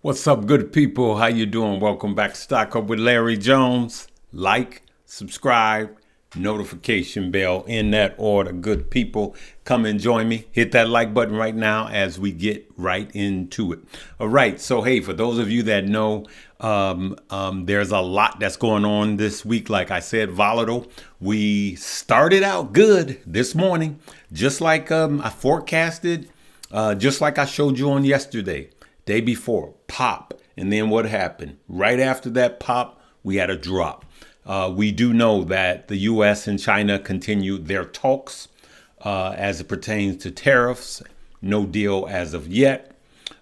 What's up, good people? How you doing? Welcome back to Stock Up with Larry Jones. Like, subscribe, notification bell in that order. Good people, come and join me. Hit that like button right now as we get right into it. All right. So, hey, for those of you that know, there's a lot that's going on this week. Like I said, volatile. We started out good this morning, just like I forecasted, just like I showed you on yesterday. Day before, pop. And then what happened? Right after that pop, we had a drop. We do know that the U.S. and China continued their talks as it pertains to tariffs. No deal as of yet.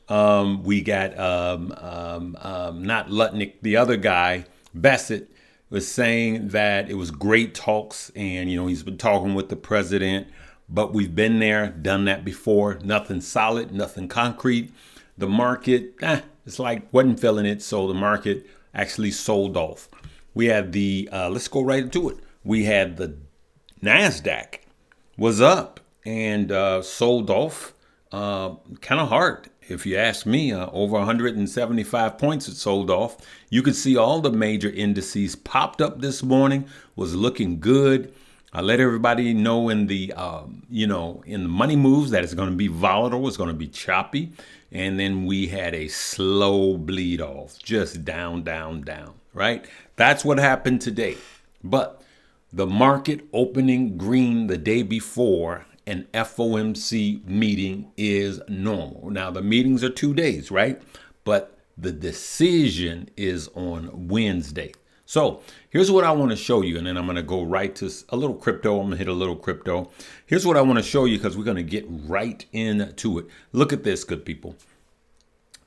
We got not Lutnick, the other guy, Bassett, was saying that it was great talks. And, he's been talking with the president. But we've been there, done that before. Nothing solid, nothing concrete. The market, it's like wasn't feeling it. So the market actually sold off. We had the, let's go right into it. We had the NASDAQ was up and sold off kind of hard. If you ask me, over 175 points it sold off. You could see all the major indices popped up this morning, was looking good. I let everybody know in the, in the money moves that it's going to be volatile, it's going to be choppy. And then we had a slow bleed off, just down, down, down, right? That's what happened today. But the market opening green the day before an FOMC meeting is normal. Now, the meetings are 2 days, right? But the decision is on Wednesday. So here's what I want to show you, and then I'm going to go right to a little crypto. I'm going to hit a little crypto. Here's what I want to show you because we're going to get right into it. Look at this, good people.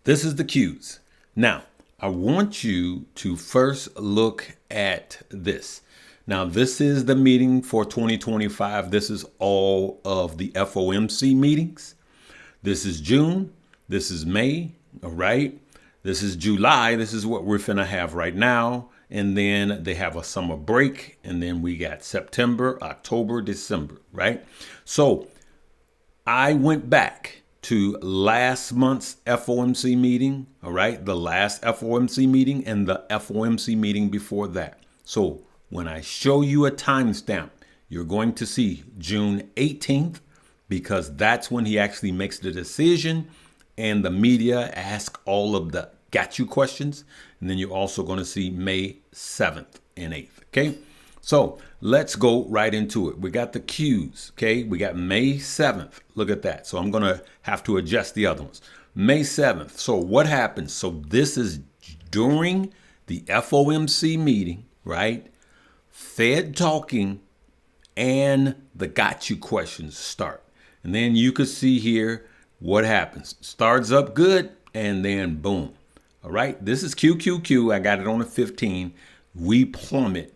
This is the Qs. Now, I want you to first look at this. Now, this is the meeting for 2025. This is all of the FOMC meetings. This is June. This is May. All right. This is July. This is what we're finna have right now. And then they have a summer break. And then we got September, October, December, right? So I went back to last month's FOMC meeting, all right? The last FOMC meeting and the FOMC meeting before that. So when I show you a timestamp, you're going to see June 18th because that's when he actually makes the decision and the media ask all of the got you questions. And then you're also going to see May 7th and 8th. Okay. So let's go right into it. We got the Qs. Okay. We got May 7th. Look at that. So I'm going to have to adjust the other ones. May 7th. So what happens? So this is during the FOMC meeting, right? Fed talking and the got you questions start. And then you could see here what happens. Starts up good and then boom. All right, this is QQQ. I got it on a 15. We plummet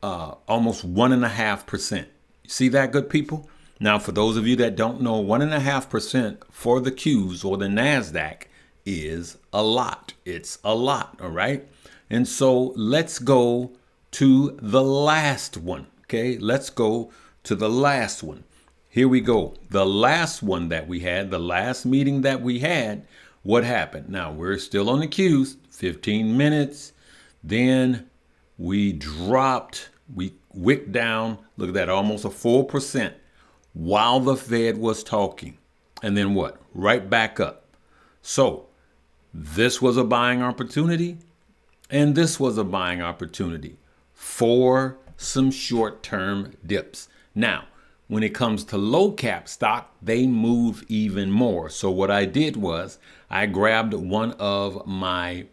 almost 1.5%. See that, good people? Now, for those of you that don't know, 1.5% for the Qs or the NASDAQ is a lot. It's a lot, all right? And so let's go to the last one, okay? Let's go to the last one. Here we go. The last one that we had, the last meeting that we had, what happened? Now, we're still on the Qs, 15 minutes. Then we dropped, we wicked down, look at that, almost a 4% while the Fed was talking. And then what? Right back up. So this was a buying opportunity, and this was a buying opportunity for some short-term dips. Now, when it comes to low cap stock, they move even more. So what I did was I grabbed one of my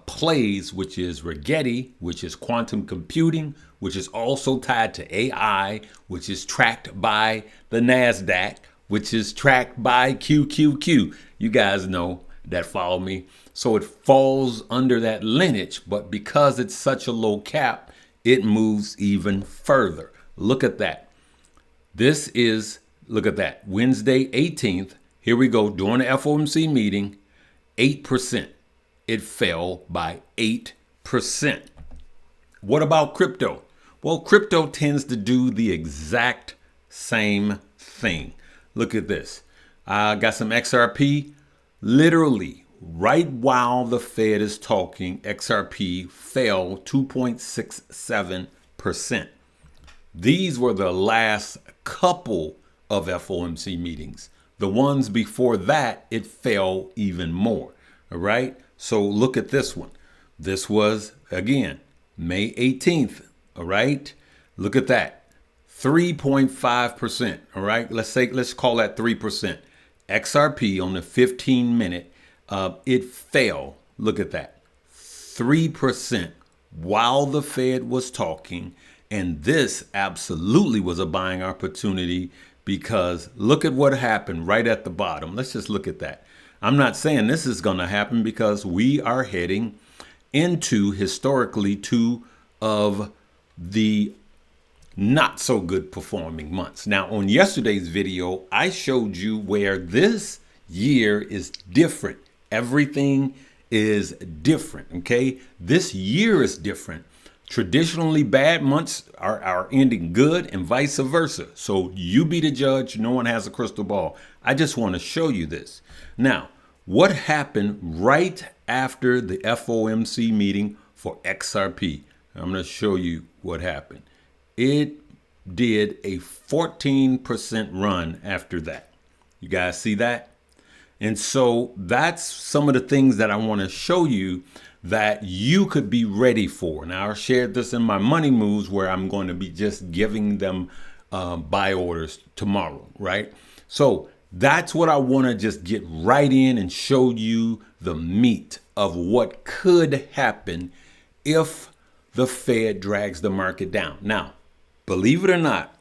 plays, which is Rigetti, which is quantum computing, which is also tied to AI, which is tracked by the NASDAQ, which is tracked by QQQ. You guys know that follow me. So it falls under that lineage, but because it's such a low cap, it moves even further. Look at that. This is, look at that, Wednesday 18th. Here we go, during the FOMC meeting, 8%. It fell by 8%. What about crypto? Well, crypto tends to do the exact same thing. Look at this. I got some XRP, literally right while the Fed is talking, XRP fell 2.67%. These were the last couple of FOMC meetings. The ones before that, it fell even more. All right. So look at this one. This was, again, May 18th. All right. Look at that. 3.5%. All right. Let's call that 3%. XRP on the 15-minute, it fell. Look at that. 3% while the Fed was talking. And this absolutely was a buying opportunity because look at what happened right at the bottom. Let's just look at that. I'm not saying this is going to happen because we are heading into historically two of the not so good performing months. Now, on yesterday's video, I showed you where this year is different. Everything is different. Okay. This year is different. Traditionally, bad months are ending good and vice versa. So you be the judge. No one has a crystal ball. I just want to show you this. Now, what happened right after the FOMC meeting for XRP? I'm going to show you what happened. It did a 14% run after that. You guys see that? And so that's some of the things that I want to show you that you could be ready for. Now, I shared this in my money moves where I'm going to be just giving them buy orders tomorrow, right? So that's what I want to just get right in and show you the meat of what could happen if the Fed drags the market down. Now, believe it or not,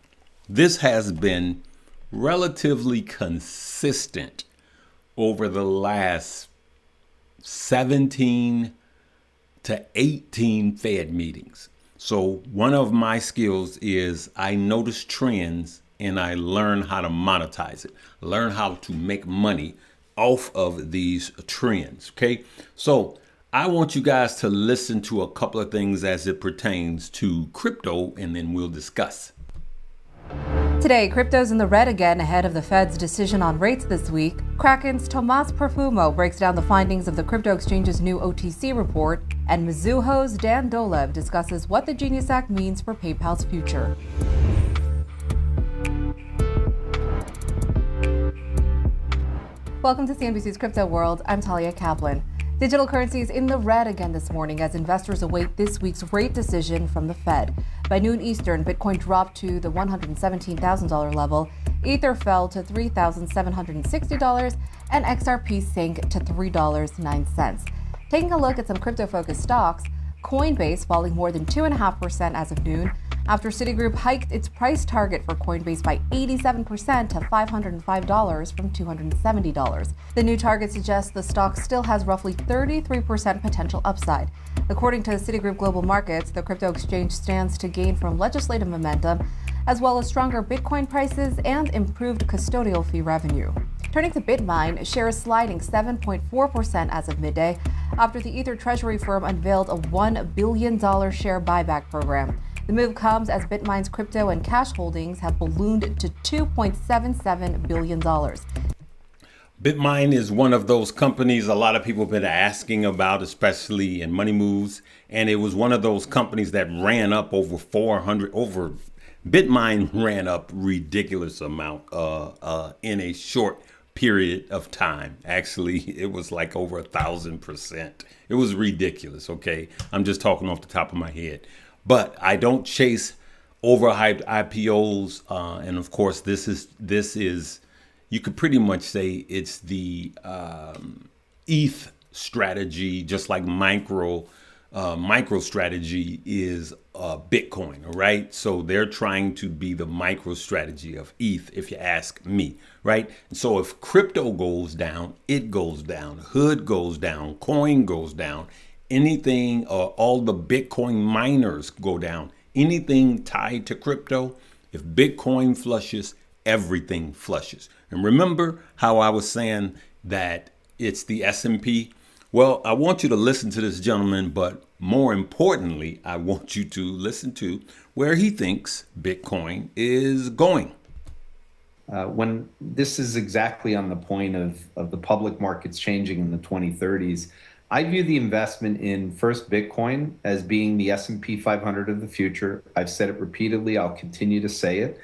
this has been relatively consistent over the last 17 to 18 Fed meetings. So one of my skills is I notice trends and I learn how to monetize it, learn how to make money off of these trends. Okay. So I want you guys to listen to a couple of things as it pertains to crypto, and then we'll discuss. Today, crypto's in the red again ahead of the Fed's decision on rates this week. Kraken's Tomas Perfumo breaks down the findings of the crypto exchange's new OTC report, and Mizuho's Dan Dolev discusses what the Genius Act means for PayPal's future. Welcome to CNBC's Crypto World. I'm Talia Kaplan. Digital currencies in the red again this morning as investors await this week's rate decision from the Fed. By noon Eastern, Bitcoin dropped to the $117,000 level, Ether fell to $3,760, and XRP sank to $3.09. Taking a look at some crypto-focused stocks, Coinbase falling more than 2.5% as of noon, after Citigroup hiked its price target for Coinbase by 87% to $505 from $270. The new target suggests the stock still has roughly 33% potential upside. According to Citigroup Global Markets, the crypto exchange stands to gain from legislative momentum, as well as stronger Bitcoin prices and improved custodial fee revenue. Turning to Bitmine, shares sliding 7.4% as of midday after the Ether Treasury firm unveiled a $1 billion share buyback program. The move comes as Bitmine's crypto and cash holdings have ballooned to $2.77 billion. Bitmine is one of those companies a lot of people have been asking about, especially in money moves. And it was one of those companies that ran up Bitmine ran up ridiculous amount in a short period of time. Actually, it was like over 1,000%. It was ridiculous. Okay. I'm just talking off the top of my head. But I don't chase overhyped IPOs. And of course, this is, you could pretty much say it's the ETH strategy, just like micro strategy is Bitcoin. All right. So they're trying to be the micro strategy of ETH, if you ask me. Right. And so if crypto goes down, it goes down. Hood goes down. Coin goes down. Anything, all the Bitcoin miners go down. Anything tied to crypto, if Bitcoin flushes, everything flushes. And remember how I was saying that it's the S&P? Well, I want you to listen to this gentleman, but more importantly, I want you to listen to where he thinks Bitcoin is going. when this is exactly on the point of the public markets changing in the 2030s. I view the investment in first Bitcoin as being the S&P 500 of the future. I've said it repeatedly. I'll continue to say it.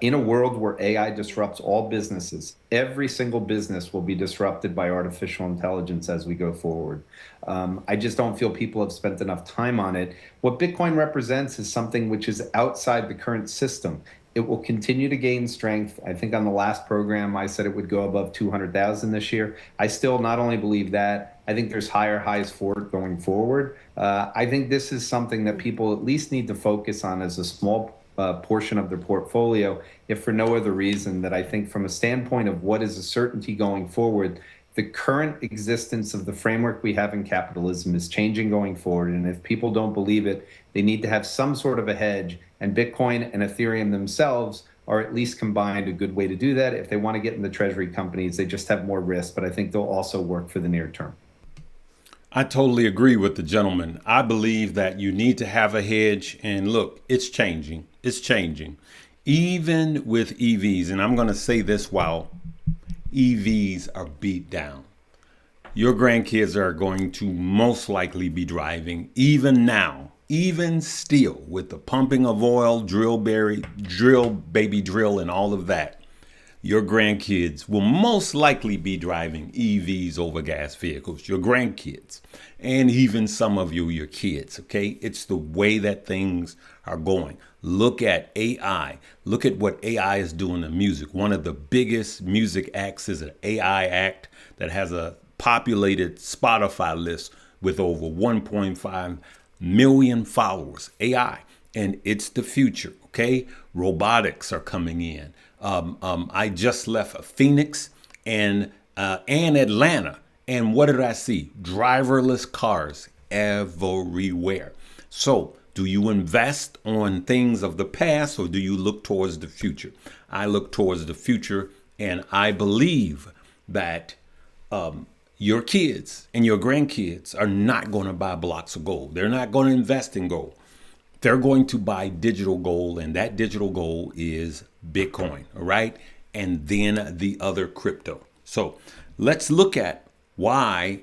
In a world where AI disrupts all businesses, every single business will be disrupted by artificial intelligence as we go forward. I just don't feel people have spent enough time on it. What Bitcoin represents is something which is outside the current system. It will continue to gain strength. I think on the last program, I said it would go above 200,000 this year. I still not only believe that, I think there's higher highs for it going forward. I think this is something that people at least need to focus on as a small portion of their portfolio, if for no other reason that I think from a standpoint of what is a certainty going forward, the current existence of the framework we have in capitalism is changing going forward. And if people don't believe it, they need to have some sort of a hedge. And Bitcoin and Ethereum themselves are at least combined a good way to do that. If they want to get in the treasury companies, they just have more risk, but I think they'll also work for the near term. I totally agree with the gentleman. I believe that you need to have a hedge. And look, it's changing. It's changing. Even with EVs, and I'm going to say this while EVs are beat down. Your grandkids are going to most likely be driving, even now, even still, with the pumping of oil, drill, baby drill, and all of that. Your grandkids will most likely be driving EVs over gas vehicles, your grandkids, and even some of you, your kids, okay? It's the way that things are going. Look at AI. Look at what AI is doing to music. One of the biggest music acts is an AI act that has a populated Spotify list with over 1.5 million followers. AI, and it's the future, okay? Robotics are coming in. I just left Phoenix and Atlanta. And what did I see? Driverless cars everywhere. So do you invest on things of the past or do you look towards the future? I look towards the future, and I believe that your kids and your grandkids are not going to buy blocks of gold. They're not going to invest in gold. They're going to buy digital gold, and that digital gold is Bitcoin, all right? And then the other crypto. So let's look at why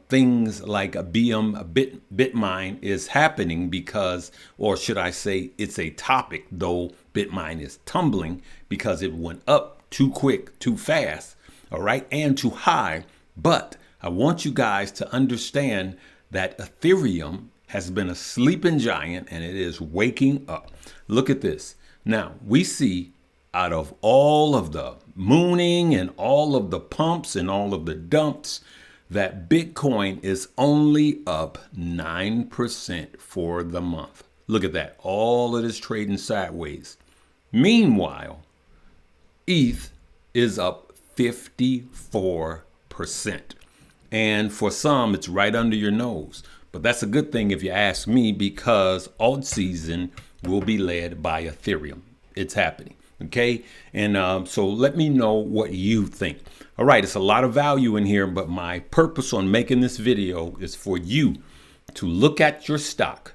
things like a Bitmine is happening because, or should I say it's a topic, though Bitmine is tumbling because it went up too quick, too fast, all right, and too high. But I want you guys to understand that Ethereum has been a sleeping giant and it is waking up. Look at this. Now, we see out of all of the mooning and all of the pumps and all of the dumps that Bitcoin is only up 9% for the month. Look at that. All of this trading sideways. Meanwhile, ETH is up 54%. And for some, it's right under your nose. But that's a good thing if you ask me, because alt season will be led by Ethereum. It's happening. Okay. And so let me know what you think. All right. It's a lot of value in here, but my purpose on making this video is for you to look at your stock.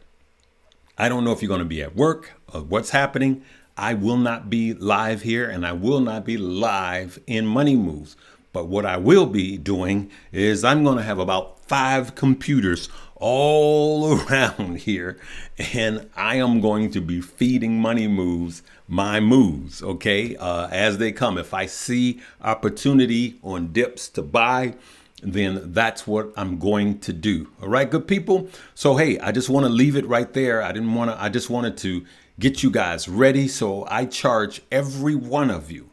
I don't know if you're going to be at work or what's happening. I will not be live here, and I will not be live in Money Moves. But what I will be doing is I'm going to have about 5 computers all around here, and I am going to be feeding Money Moves my moves, okay, as they come. If I see opportunity on dips to buy, then that's what I'm going to do. All right, good people. So, hey, I just want to leave it right there. I just wanted to get you guys ready. So I charge every one of you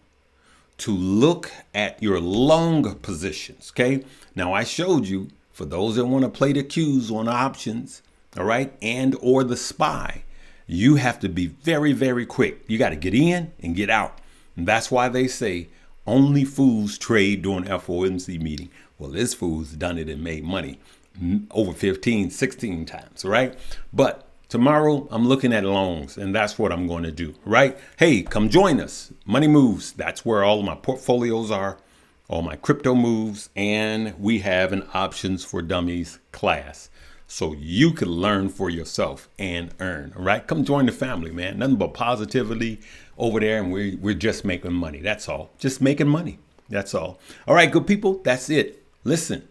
to look at your long positions, okay? Now, I showed you, for those that want to play the cues on options, all right, and or the SPY, you have to be very, very quick. You got to get in and get out. And that's why they say only fools trade during FOMC meeting. Well, this fool's done it and made money over 15, 16 times, right? But tomorrow, I'm looking at longs, and that's what I'm going to do, right? Hey, come join us. Money Moves, that's where all of my portfolios are, all my crypto moves, and we have an Options for Dummies class so you can learn for yourself and earn, all right? Come join the family, man. Nothing but positivity. over there and we're just making money. That's all. Just making money. That's all. All right, good people. That's it. Listen,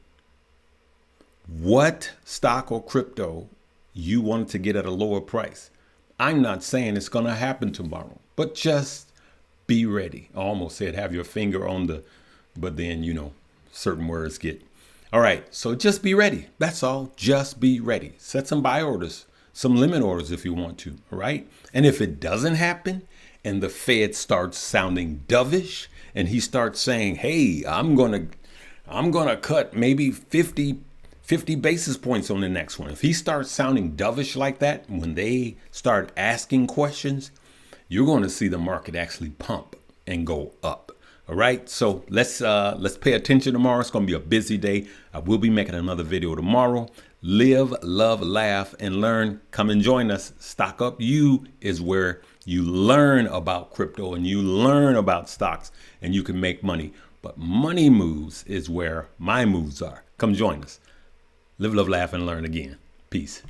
what stock or crypto you wanted to get at a lower price? I'm not saying it's going to happen tomorrow, but just be ready. I almost said have your finger on the, but then, you know, certain words get. All right. So just be ready. That's all. Just be ready. Set some buy orders, some limit orders if you want to. All right. And if it doesn't happen and the Fed starts sounding dovish and he starts saying, hey, I'm going to cut maybe 50 basis points on the next one. If he starts sounding dovish like that, when they start asking questions, you're going to see the market actually pump and go up. All right. So let's pay attention tomorrow. It's going to be a busy day. I will be making another video tomorrow. Live, love, laugh, and learn. Come and join us. Stock Up You is where you learn about crypto and you learn about stocks and you can make money. But Money Moves is where my moves are. Come join us. Live, love, laugh, and learn again. Peace.